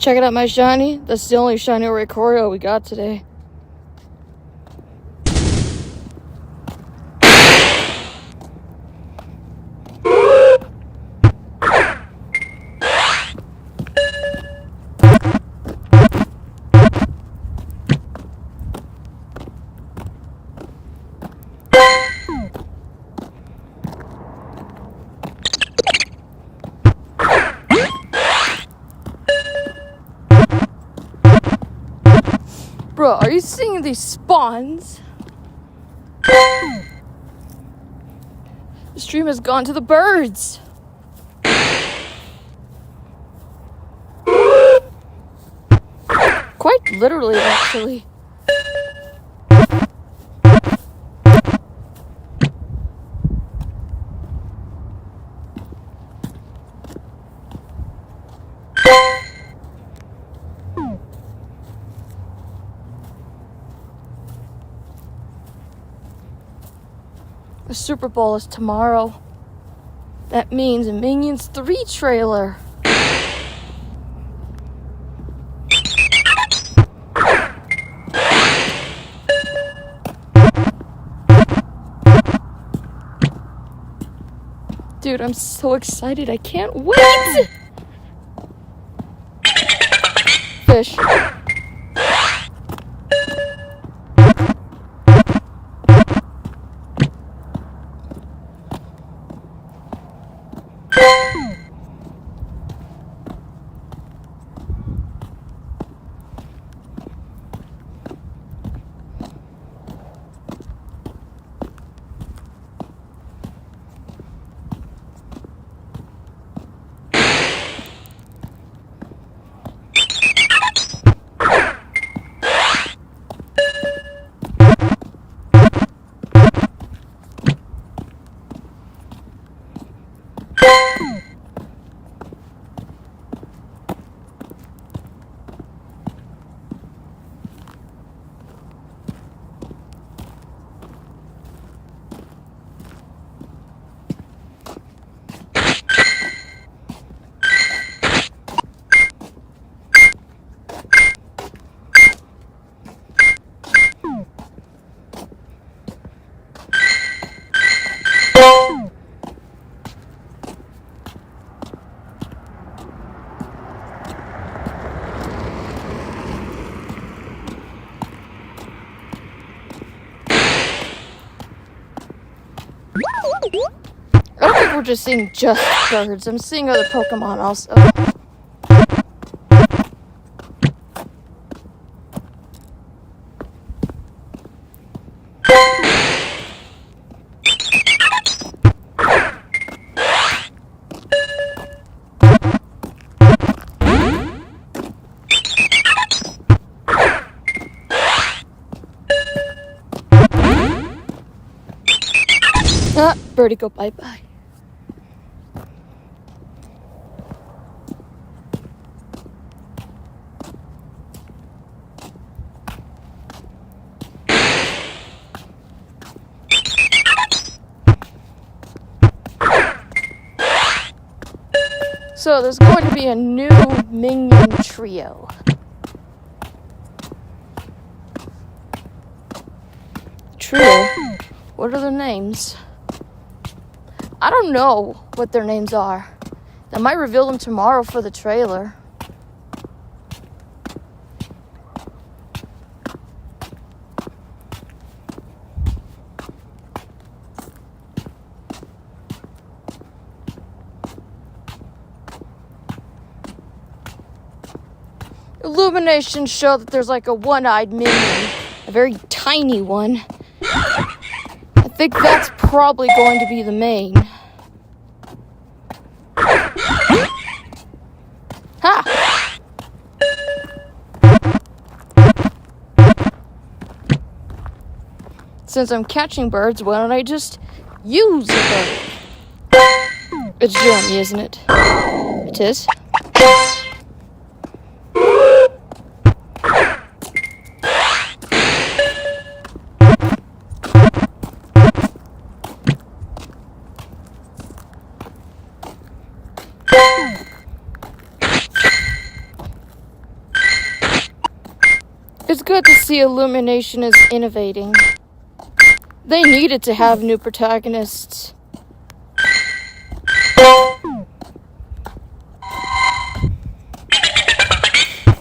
Check it out, my shiny. That's the only shiny Oricorio we got today. Bro, are you seeing these spawns? The stream has gone to the birds. Quite literally, actually. The Super Bowl is tomorrow. That means a Minions 3 trailer. Dude, I'm so excited. I can't wait. Fish. I don't think we're just seeing just birds. I'm seeing other Pokemon also. Birdie, go bye-bye. So there's going to be a new Minion trio. Trio? What are their names? I don't know what their names are. They might reveal them tomorrow for the trailer. Illuminations show that there's like a one-eyed minion, a very tiny one. I think that's probably going to be the main. Ha! Since I'm catching birds, why don't I just use a bird? It's Jeremy, isn't it? It is. good to see Illumination is innovating. They needed to have new protagonists.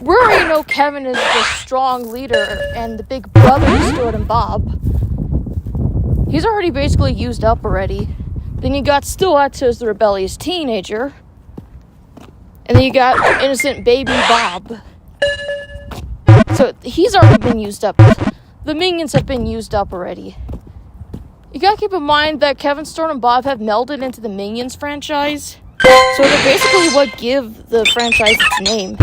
We already know Kevin is the strong leader and the big brother of Stuart and Bob. He's already basically used up already. Then you got Stuart as the rebellious teenager. And then you got innocent baby Bob. So he's already been used up. The minions have been used up already. You gotta keep in mind that Kevin, Stuart, and Bob have melded into the Minions franchise. So they're basically what give the franchise its name.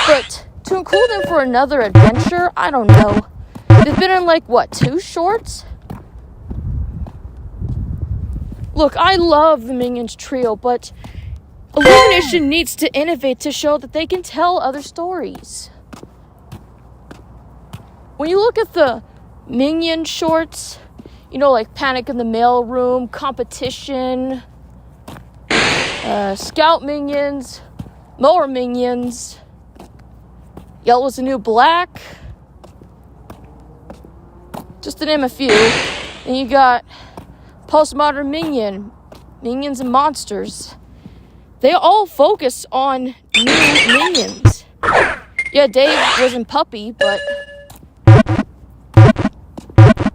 But to include them for another adventure, I don't know. They've been in 2 shorts? Look, I love the Minions trio, but Illumination needs to innovate to show that they can tell other stories. When you look at the Minion shorts, like Panic in the Mailroom, Competition, Scout Minions, Mower Minions, Yellow's the New Black, just to name a few. And you got Postmodern Minion, Minions and Monsters. They all focus on new minions. Yeah, Dave wasn't Puppy, but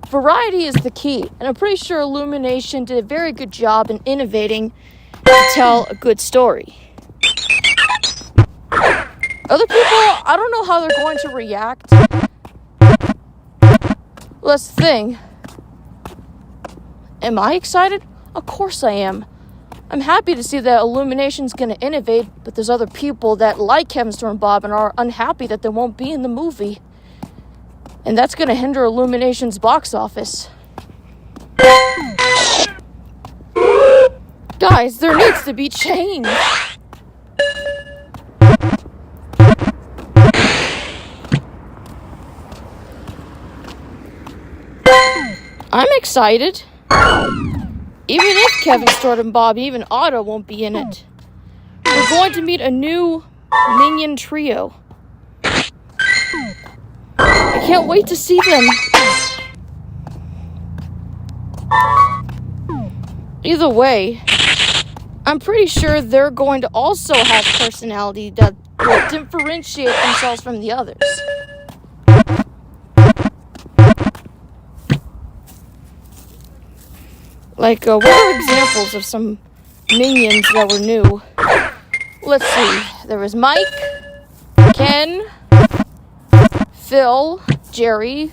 variety is the key. And I'm pretty sure Illumination did a very good job in innovating to tell a good story. Other people, I don't know how they're going to react. Well, that's the thing. Am I excited? Of course I am. I'm happy to see that Illumination's going to innovate, but there's other people that like Kevin, Stuart, and Bob and are unhappy that they won't be in the movie. And that's going to hinder Illumination's box office. Guys, there needs to be change. I'm excited. Even if Kevin, Stuart, and Bob, even Otto won't be in it. We're going to meet a new Minion trio. I can't wait to see them. Either way, I'm pretty sure they're going to also have personality that will differentiate themselves from the others. What are examples of some minions that were new? Let's see. There was Mike, Ken, Phil, Jerry,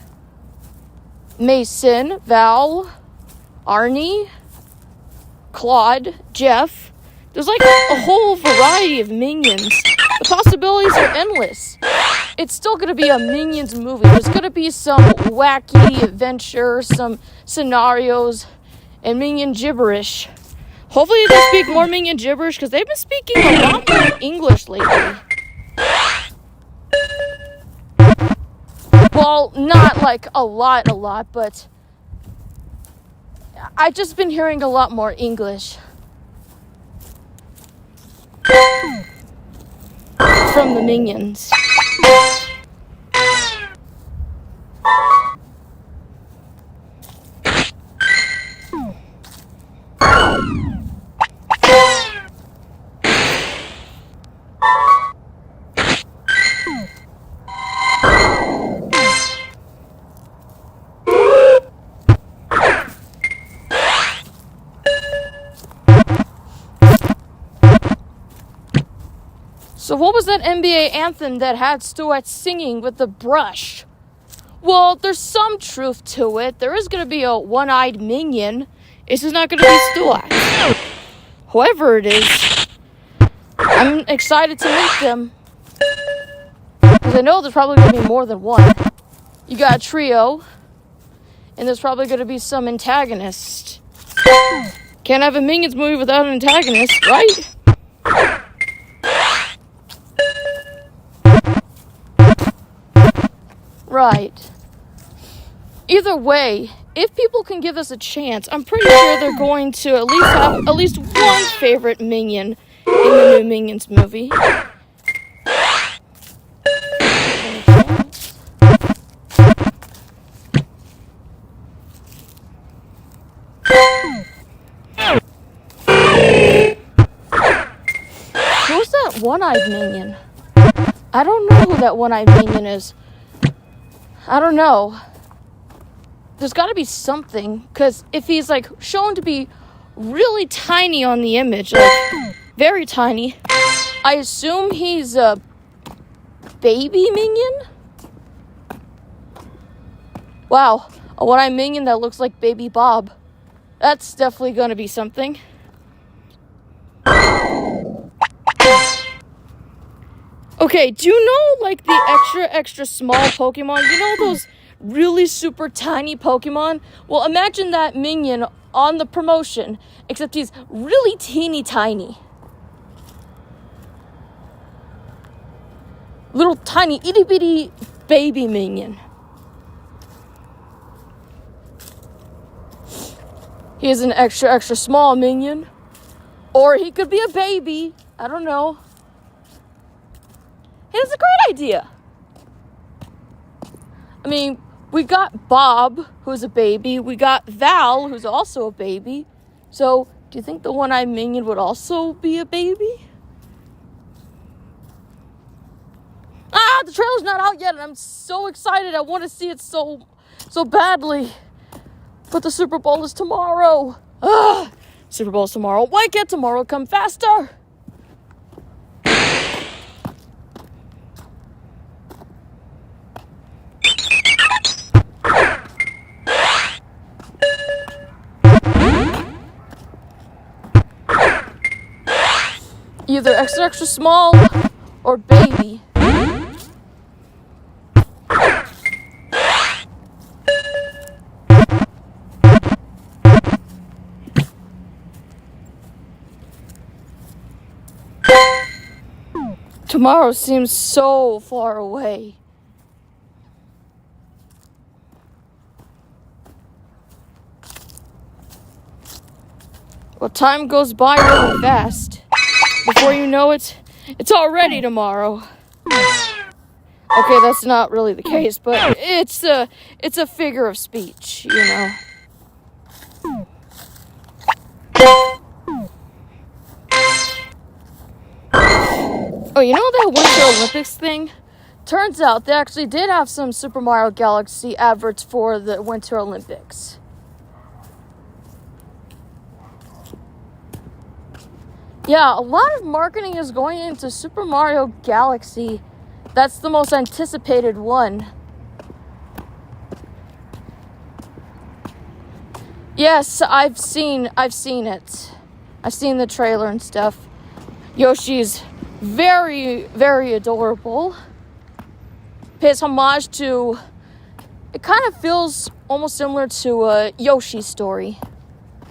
Mason, Val, Arnie, Claude, Jeff. There's a whole variety of minions. The possibilities are endless. It's still going to be a Minions movie. There's going to be some wacky adventure, some scenarios, and Minion gibberish. Hopefully they speak more Minion gibberish, because they've been speaking a lot more English lately. Well, not a lot, but I've just been hearing a lot more English from the Minions. So what was that NBA anthem that had Stuart singing with the brush? Well, there's some truth to it. There is going to be a one-eyed minion. It's just not going to be Stuart. Whoever it is, I'm excited to meet them. Because I know there's probably going to be more than one. You got a trio, and there's probably going to be some antagonist. Can't have a Minions movie without an antagonist, right? Right. Either way, if people can give us a chance, I'm pretty sure they're going to at least have at least one favorite Minion in the new Minions movie. one-eyed minion? I don't know who that one-eyed minion is. I don't know. There's got to be something, because if he's like shown to be really tiny on the image, like very tiny, I assume he's a baby minion? Wow, a one-eyed minion that looks like Baby Bob. That's definitely going to be something. Okay, do you know, like, the extra small Pokemon? You know those really super tiny Pokemon? Well, imagine that minion on the promotion, except he's really teeny tiny. Little tiny itty bitty baby minion. He is an extra small minion. Or he could be a baby. I don't know. Hey, that's a great idea. I mean, we got Bob, who's a baby. We got Val, who's also a baby. So, do you think the one-eyed minion would also be a baby? The trailer's not out yet, and I'm so excited. I want to see it so badly. But the Super Bowl is tomorrow. Super Bowl is tomorrow. Why can't tomorrow come faster? Either extra small or baby. Tomorrow seems so far away. Well, time goes by really fast. Before you know it, it's already tomorrow. Okay, that's not really the case, but it's a figure of speech, you know. Oh, you know that Winter Olympics thing? Turns out they actually did have some Super Mario Galaxy adverts for the Winter Olympics. Yeah, a lot of marketing is going into Super Mario Galaxy. That's the most anticipated one. Yes, I've seen it. I've seen the trailer and stuff. Yoshi's very, very adorable. Pays homage to... It kind of feels almost similar to Yoshi's Story.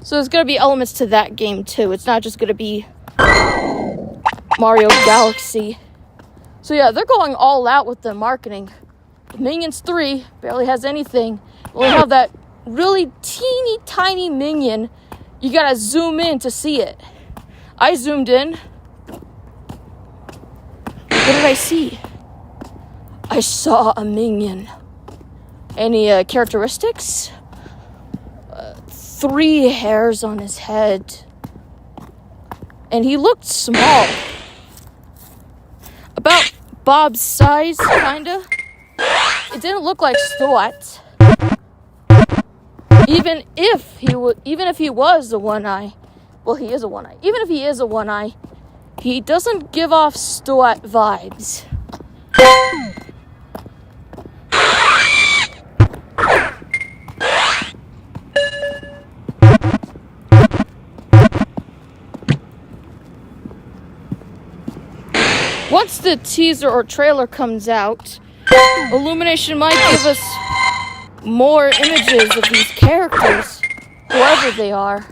So there's going to be elements to that game, too. It's not just going to be Mario Galaxy. So yeah, they're going all out with the marketing. Minions 3 barely has anything. We have that really teeny tiny minion. You gotta zoom in to see it. I zoomed in. What did I see? I saw a minion. Any characteristics? 3 hairs on his head. And he looked small. About Bob's size, kinda. It didn't look like Stuart. Even if he was a one-eye. Well, he is a one-eye. Even if he is a one-eye, he doesn't give off Stuart vibes. Once the teaser or trailer comes out, Illumination might give us more images of these characters, whoever they are.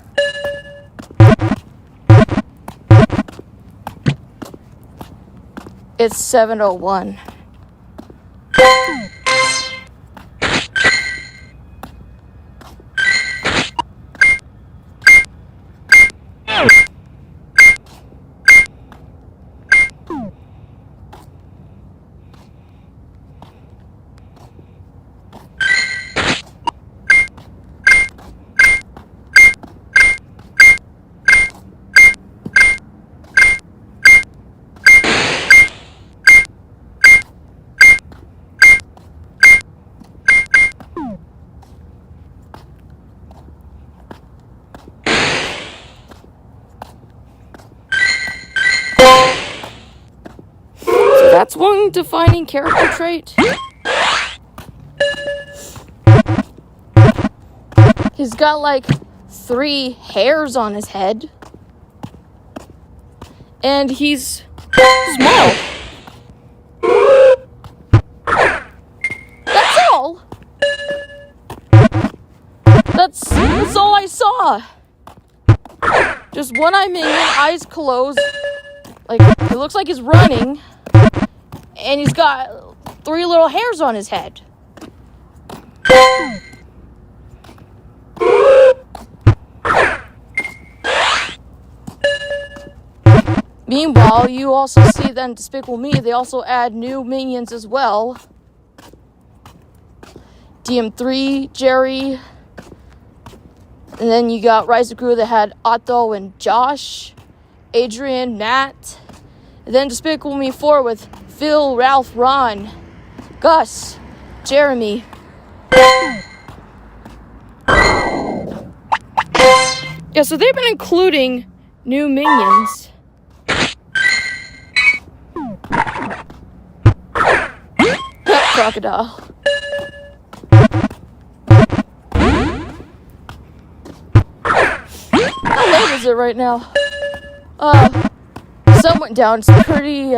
It's 7:01. That's one defining character trait. He's got like 3 hairs on his head. And he's small. That's all. That's all I saw. Just one-eye minion, eyes closed. Like, it looks like he's running. And he's got 3 little hairs on his head. Meanwhile, you also see that in Despicable Me, they also add new minions as well. DM3, Jerry. And then you got Rise of Gru that had Otto and Josh, Adrian, Matt. And then Despicable Me 4 with Phil, Ralph, Ron, Gus, Jeremy. Yeah, so they've been including new minions. Crocodile. How late is it right now? Sun went down. It's pretty,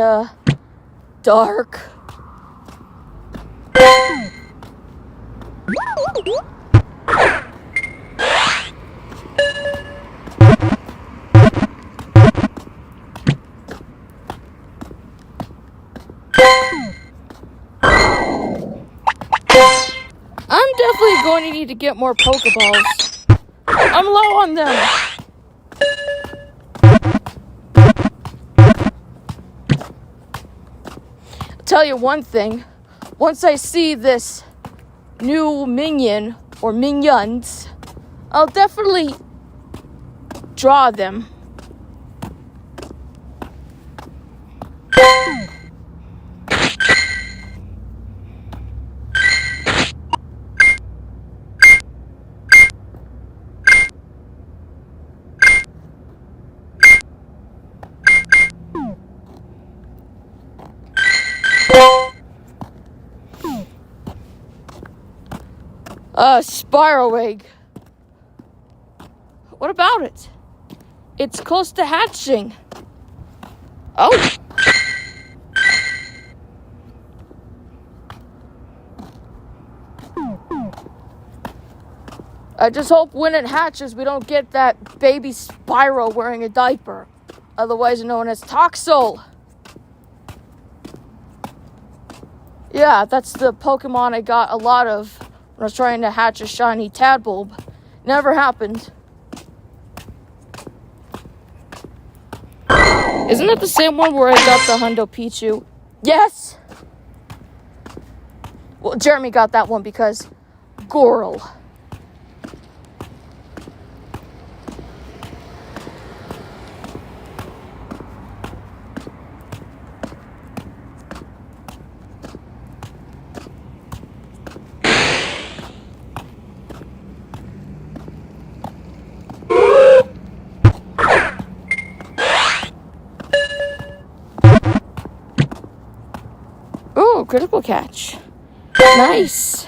dark. I'm definitely going to need to get more Pokeballs. I'm low on them. I'll tell you one thing. Once I see this new minion or minions, I'll definitely draw them. Spiral egg. What about it? It's close to hatching. Oh. I just hope when it hatches, we don't get that baby Spyro wearing a diaper, otherwise known as Toxel. Yeah, that's the Pokemon I got a lot of when I was trying to hatch a shiny Tadbulb. Never happened. Isn't it the same one where I got the Hundo Pichu? Yes! Well, Jeremy got that one because Goral. Ooh, critical catch. Nice.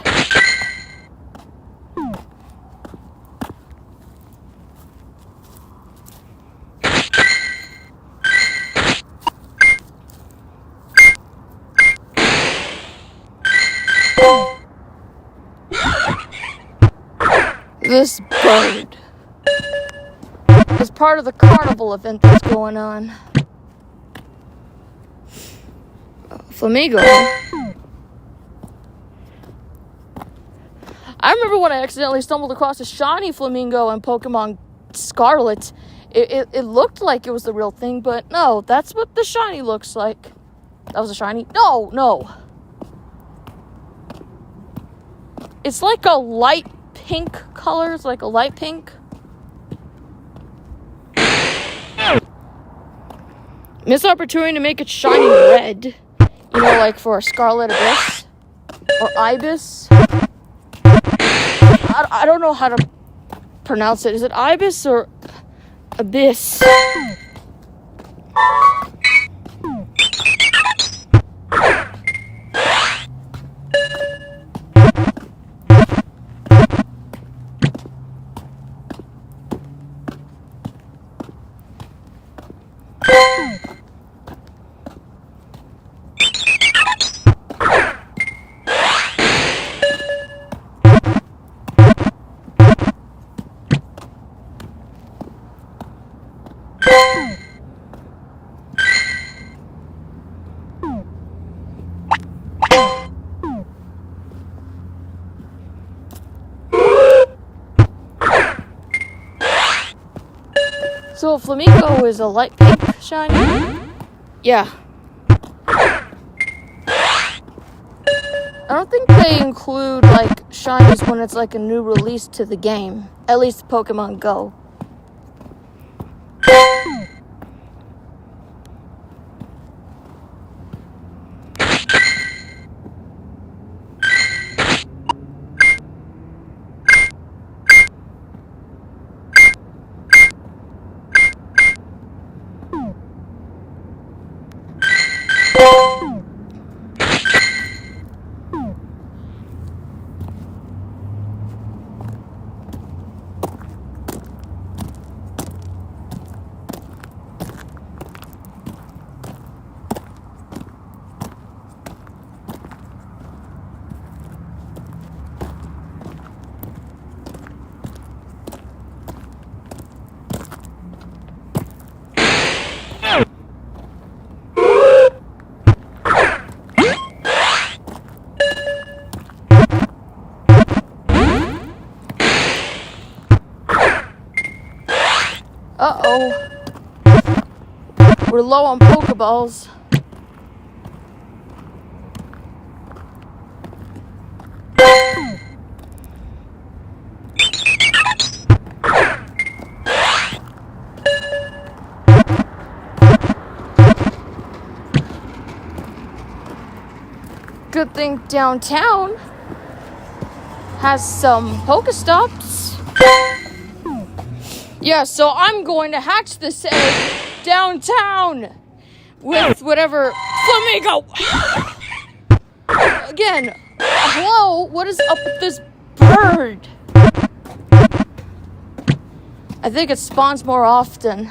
This bird is part of the carnival event that's going on. Flamingo. I remember when I accidentally stumbled across a shiny Flamingo in Pokemon Scarlet. It looked like it was the real thing, but no, that's what the shiny looks like. That was a shiny? No. It's like a light pink color. It's like a light pink. Missed opportunity to make it shiny red. You know, like for Scarlet Abyss or Ibis. I don't know how to pronounce it. Is it Ibis or Abyss? So Flamingo is a light pink shiny? Yeah. I don't think they include, like, shinies when it's, like, a new release to the game. At least Pokemon Go. Uh-oh. We're low on Pokeballs. Good thing downtown has some Pokestops. Yeah, so I'm going to hatch this egg downtown with whatever Flamingo. Again, hello, what is up with this bird? I think it spawns more often.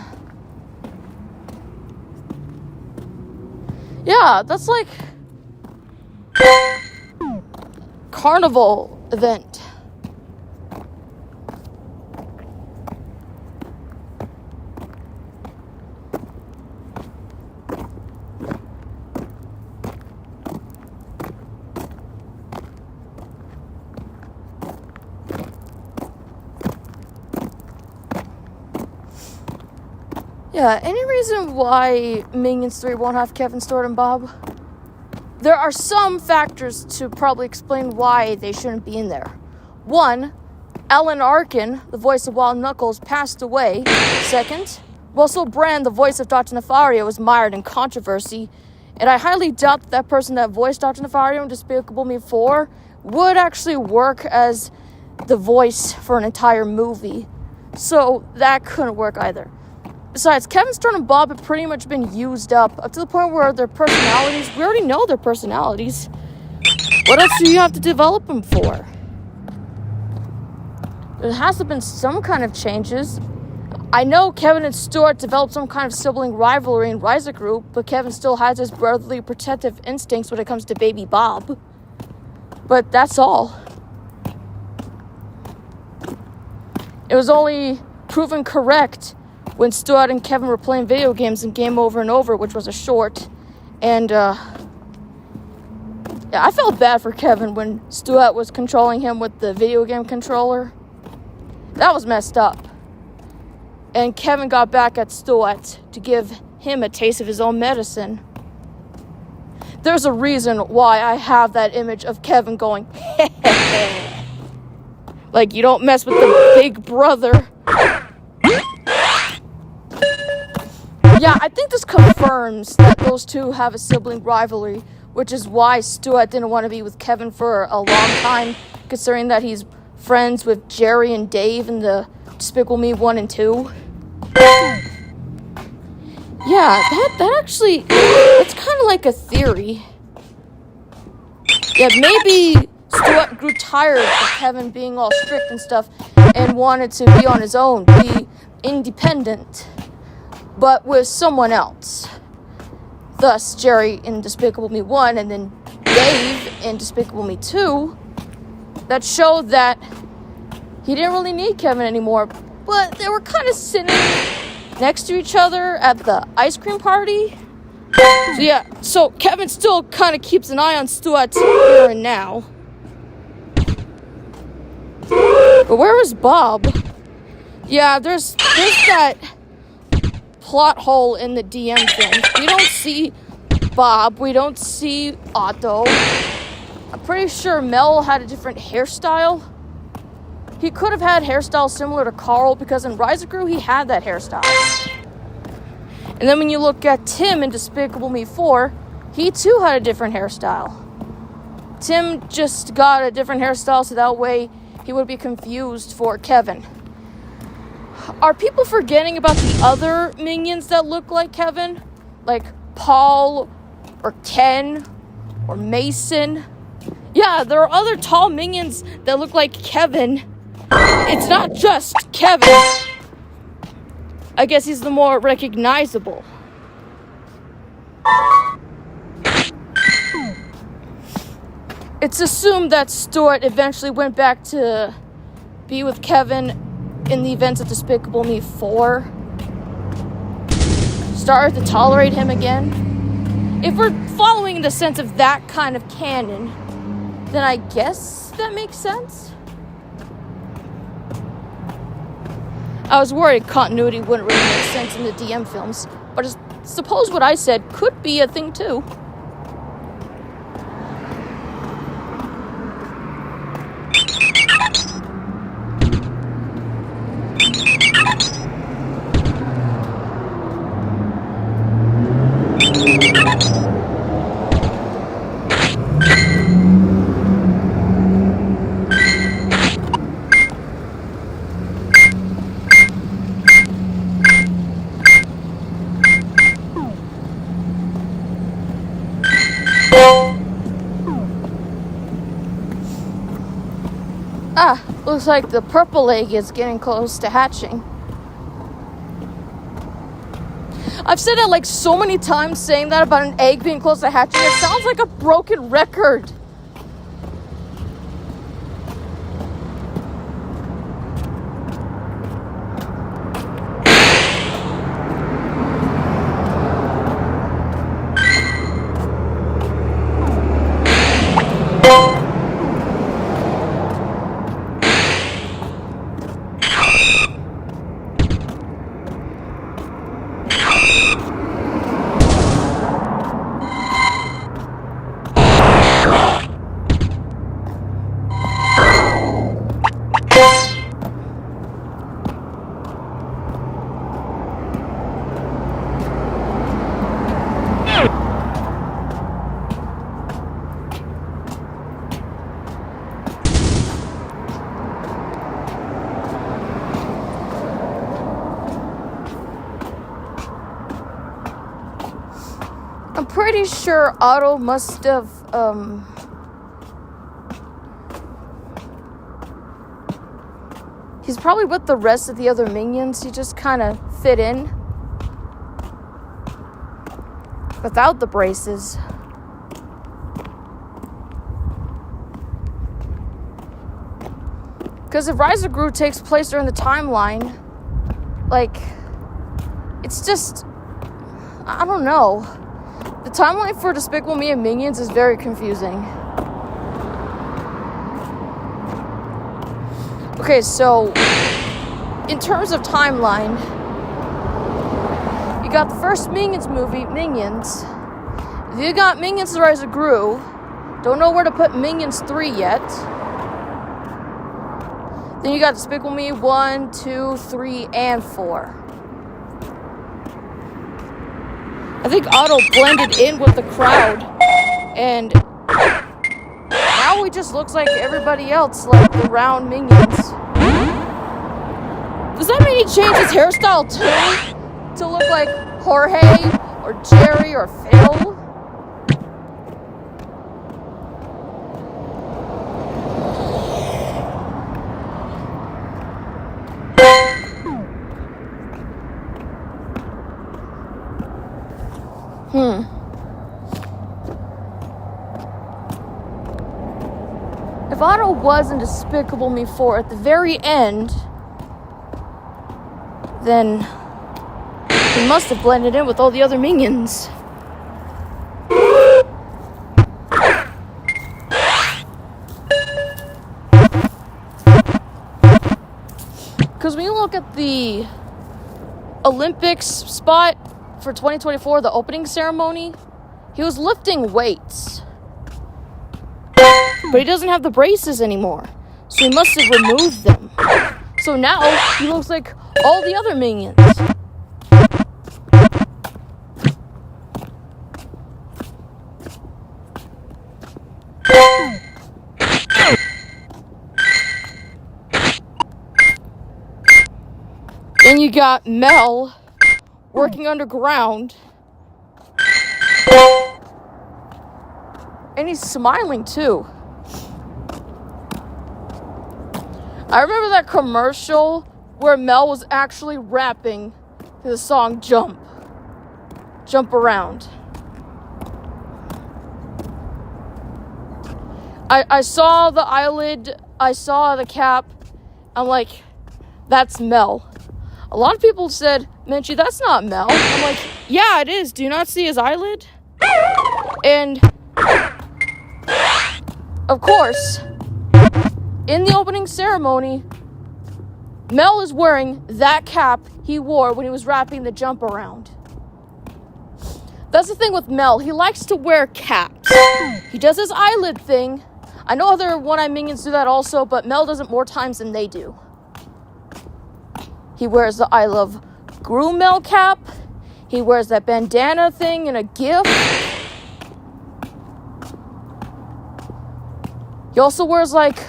Yeah, that's like carnival event. Yeah, any reason why Minions 3 won't have Kevin, Stuart, and Bob? There are some factors to probably explain why they shouldn't be in there. One, Alan Arkin, the voice of Wild Knuckles, passed away. Second, Russell Brand, the voice of Dr. Nefario, was mired in controversy. And I highly doubt that person that voiced Dr. Nefario in Despicable Me 4 would actually work as the voice for an entire movie. So that couldn't work either. Besides, Kevin, Stuart, and Bob have pretty much been used up to the point where their personalities, we already know their personalities. What else do you have to develop them for? There has to have been some kind of changes. I know Kevin and Stuart developed some kind of sibling rivalry in Ryza Group, but Kevin still has his brotherly protective instincts when it comes to baby Bob. But that's all. It was only proven correct when Stuart and Kevin were playing video games in Game Over and Over, which was a short. And, yeah, I felt bad for Kevin when Stuart was controlling him with the video game controller. That was messed up. And Kevin got back at Stuart to give him a taste of his own medicine. There's a reason why I have that image of Kevin going, like, you don't mess with the big brother. Yeah, I think this confirms that those two have a sibling rivalry, which is why Stuart didn't want to be with Kevin for a long time, considering that he's friends with Jerry and Dave in the Despicable Me 1 and 2. Yeah, that actually, that's kind of like a theory. Yeah, maybe Stuart grew tired of Kevin being all strict and stuff and wanted to be on his own, be independent. but with someone else. Thus, Jerry in Despicable Me 1 and then Dave in Despicable Me 2, that showed that he didn't really need Kevin anymore, but they were kind of sitting next to each other at the ice cream party. So Kevin still kind of keeps an eye on Stuart here and now. But where is Bob? Yeah, there's that plot hole in the DM thing. We don't see Bob. We don't see Otto. I'm pretty sure Mel had a different hairstyle. He could have had hairstyle similar to Carl because in Rise of Gru he had that hairstyle. And then when you look at Tim in Despicable Me 4, he too had a different hairstyle. Tim just got a different hairstyle so that way he would be confused for Kevin. Are people forgetting about the other minions that look like Kevin? Like Paul or Ken or Mason? Yeah, there are other tall minions that look like Kevin. It's not just Kevin. I guess he's the more recognizable. It's assumed that Stuart eventually went back to be with Kevin in the events of Despicable Me 4. Started to tolerate him again. If we're following the sense of that kind of canon, then I guess that makes sense. I was worried continuity wouldn't really make sense in the DM films, but I suppose what I said could be a thing too. Looks like the purple egg is getting close to hatching. I've said that like so many times, saying that about an egg being close to hatching. It sounds like a broken record. I'm pretty sure Otto must have, he's probably with the rest of the other minions. He just kind of fit in without the braces. Because if Rise of Gru takes place during the timeline, like, it's just, I don't know. The timeline for Despicable Me and Minions is very confusing. Okay, so in terms of timeline, you got the first Minions movie, Minions. You got Minions: The Rise of Gru. Don't know where to put Minions 3 yet. Then you got Despicable Me 1, 2, 3, and 4. I think Otto blended in with the crowd, and now he just looks like everybody else, like the round minions. Does that mean he changed his hairstyle too? To look like Jorge, or Jerry, or Phil? If Otto was in Despicable Me 4 at the very end, then he must have blended in with all the other minions. Because when you look at the Olympics spot for 2024, the opening ceremony, he was lifting weights. But he doesn't have the braces anymore. So he must have removed them. So now he looks like all the other minions. Then you got Mel working underground. And he's smiling too. I remember that commercial where Mel was actually rapping to the song Jump. Jump Around. I saw the eyelid, I saw the cap. I'm like, that's Mel. A lot of people said, Menchie, that's not Mel. I'm like, yeah, it is. Do you not see his eyelid? And, of course, in the opening ceremony, Mel is wearing that cap he wore when he was rapping the Jump Around. That's the thing with Mel. He likes to wear caps. He does his eyelid thing. I know other One-Eye Minions do that also, but Mel does it more times than they do. He wears the I Love Gru Mel cap. He wears that bandana thing in a GIF. He also wears, like,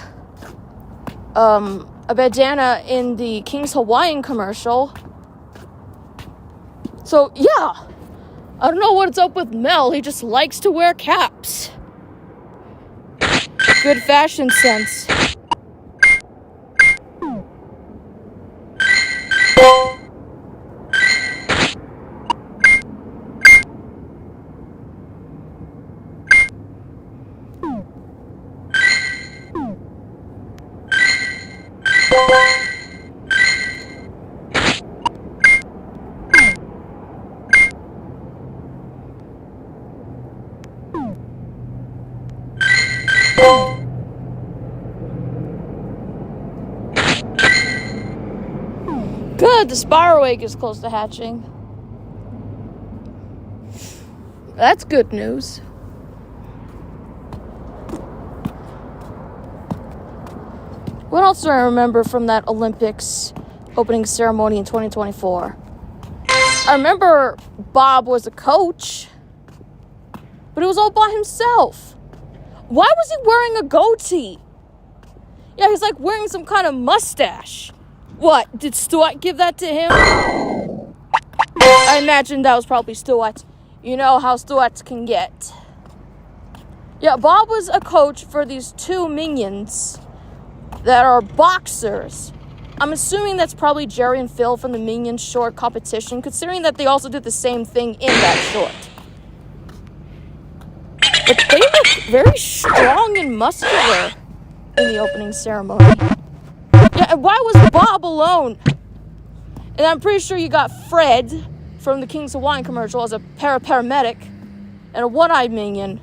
a bandana in the King's Hawaiian commercial. So, yeah. I don't know what's up with Mel. He just likes to wear caps. Good fashion sense. Good, the spiral egg is close to hatching. That's good news. What else do I remember from that Olympics opening ceremony in 2024? I remember Bob was a coach, but it was all by himself. Why was he wearing a goatee? Yeah, he's like wearing some kind of mustache. What, did Stuart give that to him? I imagine that was probably Stuart. You know how Stuart can get. Yeah, Bob was a coach for these two minions that are boxers. I'm assuming that's probably Jerry and Phil from the Minions short competition, considering that they also did the same thing in that short. But they look very strong and muscular in the opening ceremony. Yeah, and why was Bob alone? And I'm pretty sure you got Fred from the King's Hawaiian commercial as a paramedic and a one-eyed minion.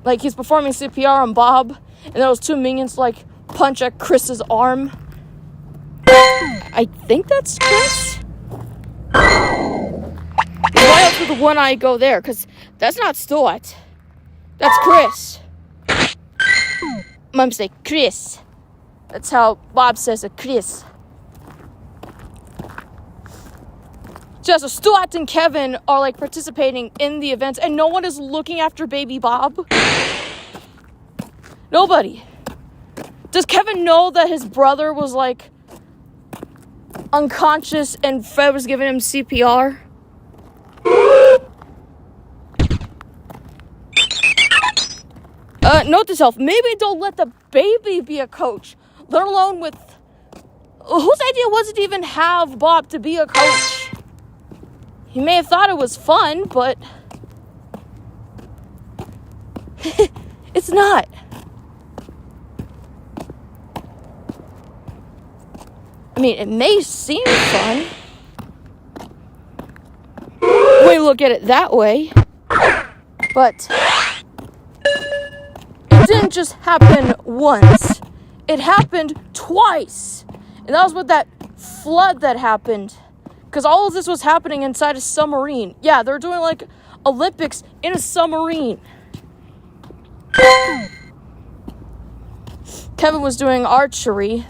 Like, he's performing CPR on Bob, and those two minions, like, punch at Chris's arm. I think that's Chris? Why else would the one-eye go there? Because that's not Stuart. That's Chris. My mistake, Chris. That's how Bob says it, Chris. Just so Stuart and Kevin are like participating in the events and no one is looking after baby Bob. Nobody. Does Kevin know that his brother was like unconscious and Fred was giving him CPR? Note to self, maybe don't let the baby be a coach. Let alone with... Whose idea was it to even have Bob to be a coach? He may have thought it was fun, but it's not. I mean, it may seem fun when you look at it that way, but it didn't just happen once. It happened twice. And that was with that flood that happened. Because all of this was happening inside a submarine. Yeah, they're doing like Olympics in a submarine. Kevin was doing archery.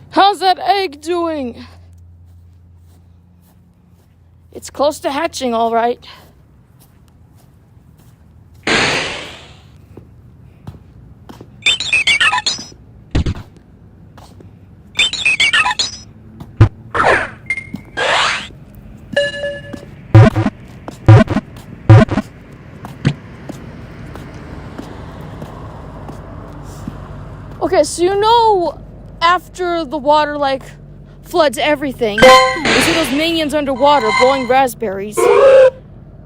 How's that egg doing? It's close to hatching, all right. Okay, so you know, after the water, like, floods everything, you see those minions underwater blowing raspberries.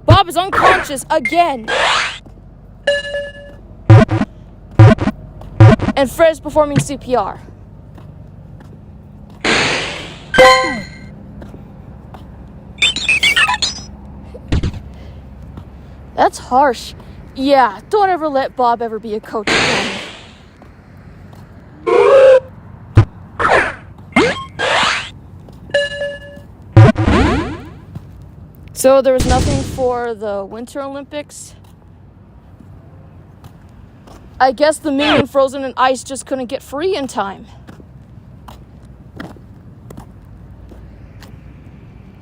Bob is unconscious again. And Fred's performing CPR. That's harsh. Yeah, don't ever let Bob ever be a coach again. So there was nothing for the Winter Olympics? I guess the minion frozen in ice just couldn't get free in time.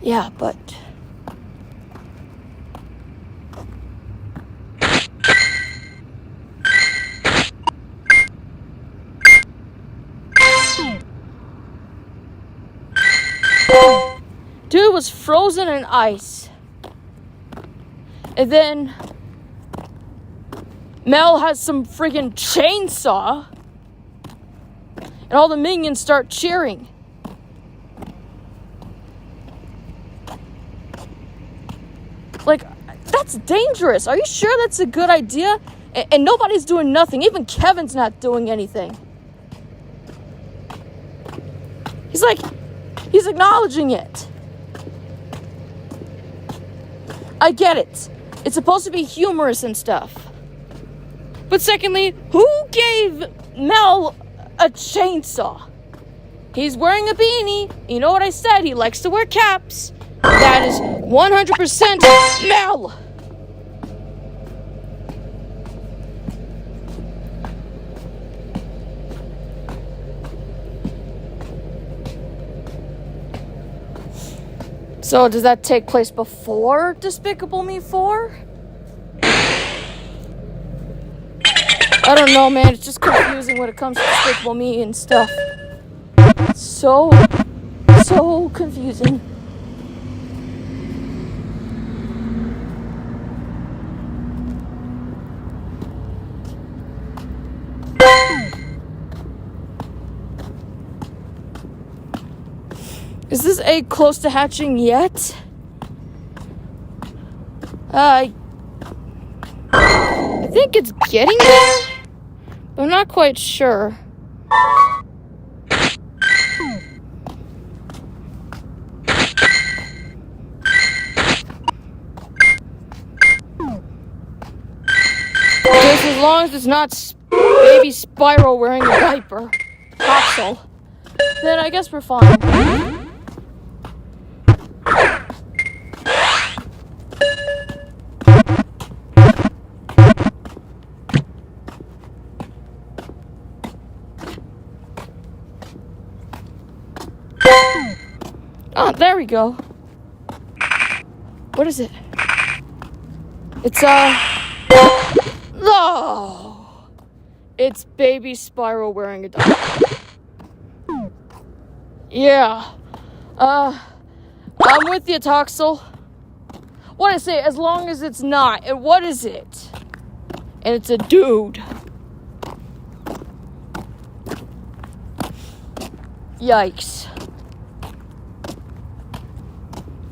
Yeah, but... Dude was frozen in ice. And then Mel has some friggin' chainsaw. And all the minions start cheering. Like, that's dangerous. Are you sure that's a good idea? And nobody's doing nothing. Even Kevin's not doing anything. He's acknowledging it. I get it. It's supposed to be humorous and stuff. But secondly, who gave Mel a chainsaw? He's wearing a beanie. You know what I said? He likes to wear caps. That is 100% Mel. So does that take place before Despicable Me 4? I don't know, man. It's just confusing when it comes to Despicable Me and stuff. It's so confusing. Is this egg close to hatching yet? I think it's getting there, but I'm not quite sure. Just as long as it's not baby Spyro wearing a diaper, capsule, then I guess we're fine. Oh, there we go. What is it? It's, no! It's Baby Spyro wearing a diaper. Yeah. I'm with you, Toxel. What I say, as long as it's not. And what is it? And it's a dude. Yikes.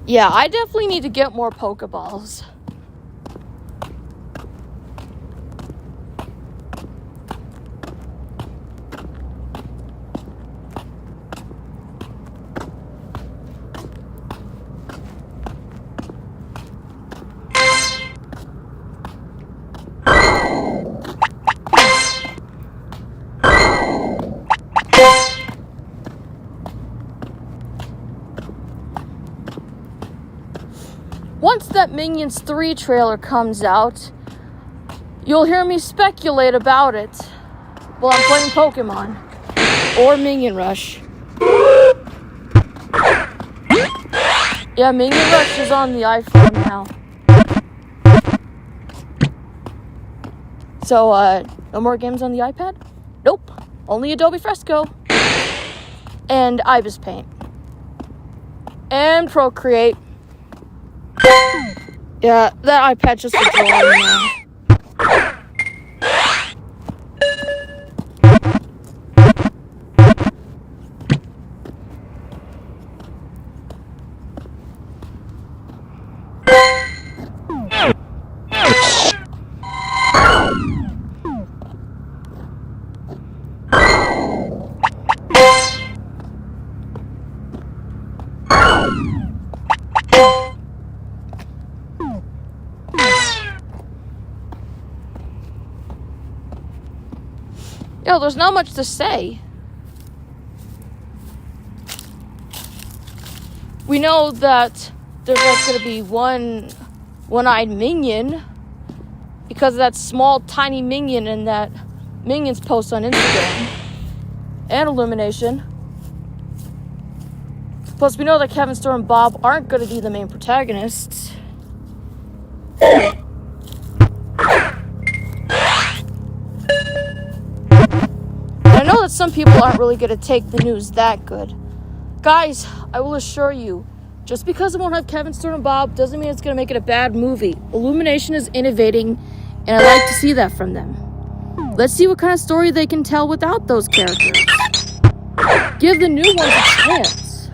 Yeah, I definitely need to get more Pokeballs. Once that Minions 3 trailer comes out, you'll hear me speculate about it while I'm playing Pokemon or Minion Rush. Yeah, Minion Rush is on the iPhone now. So, no more games on the iPad? Nope. Only Adobe Fresco. And Ibis Paint. And Procreate. Yeah, that iPad just a drawing now. Yo, there's not much to say. We know that there's like going to be one-eyed minion because of that small, tiny minion in that Minions post on Instagram. And Illumination. Plus, we know that Kevin, Storm, and Bob aren't going to be the main protagonists. I know that some people aren't really going to take the news that good. Guys, I will assure you, just because it won't have Kevin, Storm, and Bob doesn't mean it's going to make it a bad movie. Illumination is innovating, and I like to see that from them. Let's see what kind of story they can tell without those characters. Give the new ones a chance.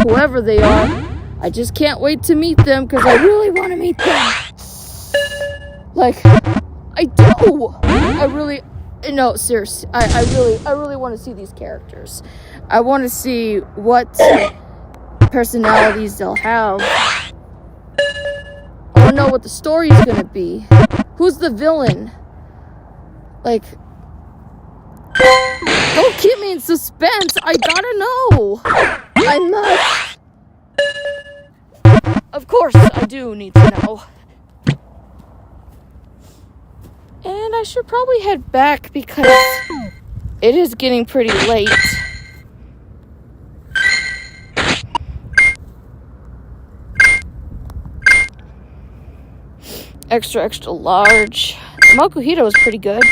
Whoever they are, I just can't wait to meet them because I really want to meet them. Like, I do. No, seriously, I really want to see these characters. I want to see what personalities they'll have. I want to know what the story's gonna be. Who's the villain? Like, don't keep me in suspense. I gotta know. I must. Of course, I do need to know. And I should probably head back because it is getting pretty late. Extra, extra large. The Mokuhito is pretty good.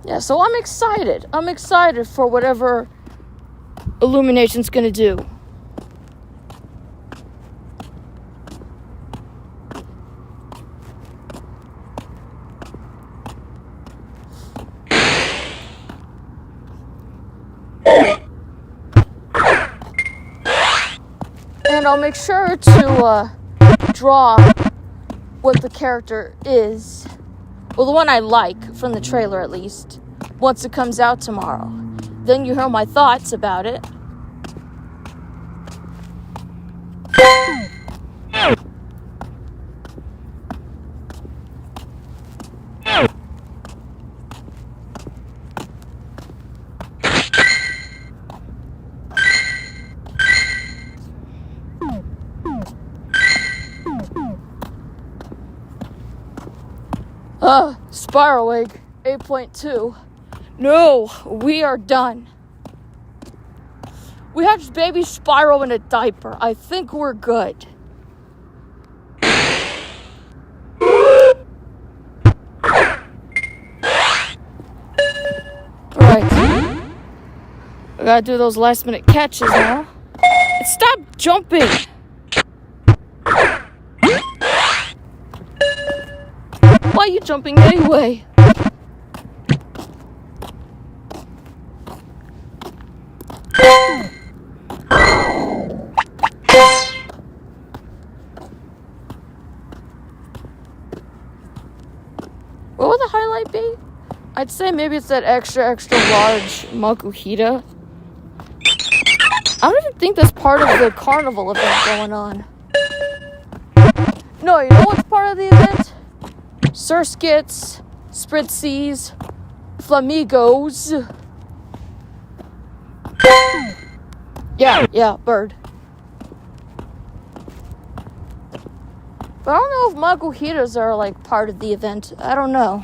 Yeah, so I'm excited. I'm excited for whatever Illumination's gonna do. And I'll make sure to draw what the character is. Well, the one I like, from the trailer at least, once it comes out tomorrow. Then you hear my thoughts about it. Spiral Egg 8.2. No, we are done. We hatched baby Spyro in a diaper. I think we're good. Alright. I gotta do those last minute catches now. And stop jumping! Why are you jumping anyway? What would the highlight be? I'd say maybe it's that extra large Makuhita. I don't even think that's part of the carnival event going on. No, you know what's part of the event? Surskits, Spritzies, Flamingos. Yeah, bird. But I don't know if Makuhitas are like part of the event. I don't know.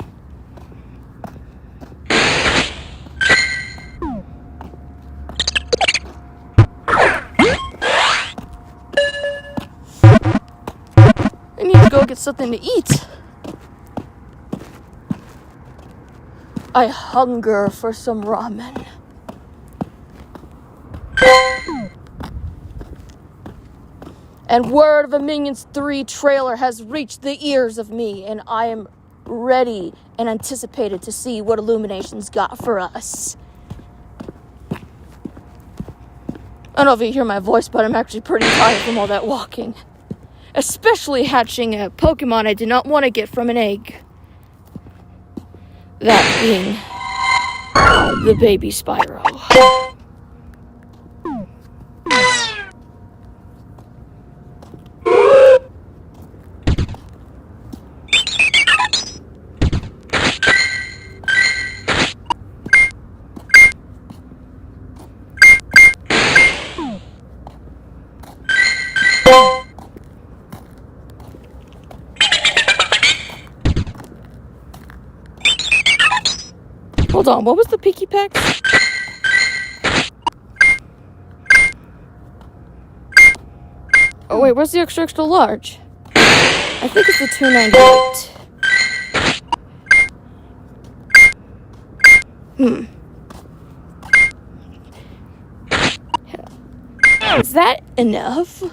I need to go get something to eat. I hunger for some ramen. And word of a Minions 3 trailer has reached the ears of me, and I am ready and anticipated to see what Illumination's got for us. I don't know if you hear my voice, but I'm actually pretty tired from all that walking. Especially hatching a Pokemon I did not want to get from an egg. That being the baby Spyro. Hold on, what was the Picky Peck? Oh wait, where's the extra large? I think it's the 298. Is that enough?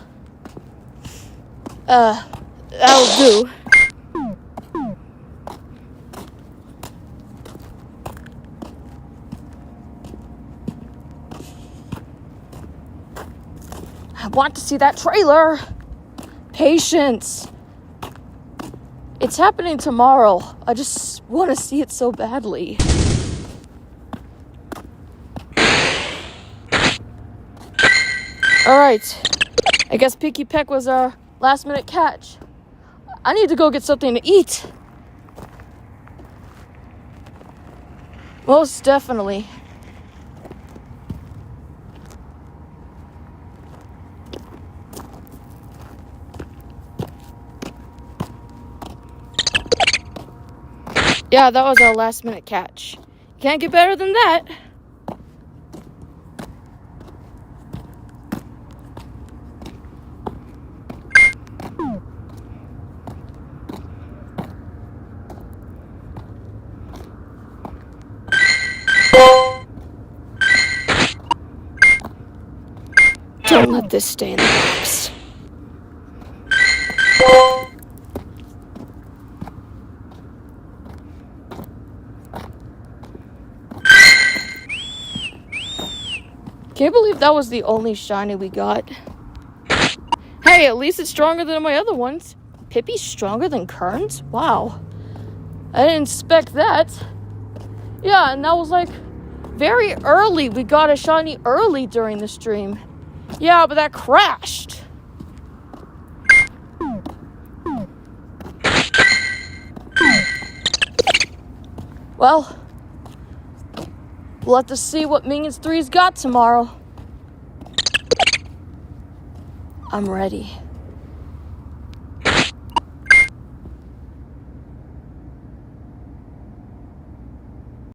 That'll do. I want to see that trailer. Patience. It's happening tomorrow. I just want to see it so badly. Alright. I guess Picky Peck was our last minute catch. I need to go get something to eat. Most definitely. Yeah, that was our last minute catch. Can't get better than that. Don't let this stay in the box. Can't believe that was the only shiny we got. Hey, at least it's stronger than my other ones. Pippi's stronger than Kern's? Wow. I didn't expect that. Yeah, and that was like very early. We got a shiny early during the stream. Yeah, but that crashed. Well, we'll have to see what Minions 3's got tomorrow. I'm ready.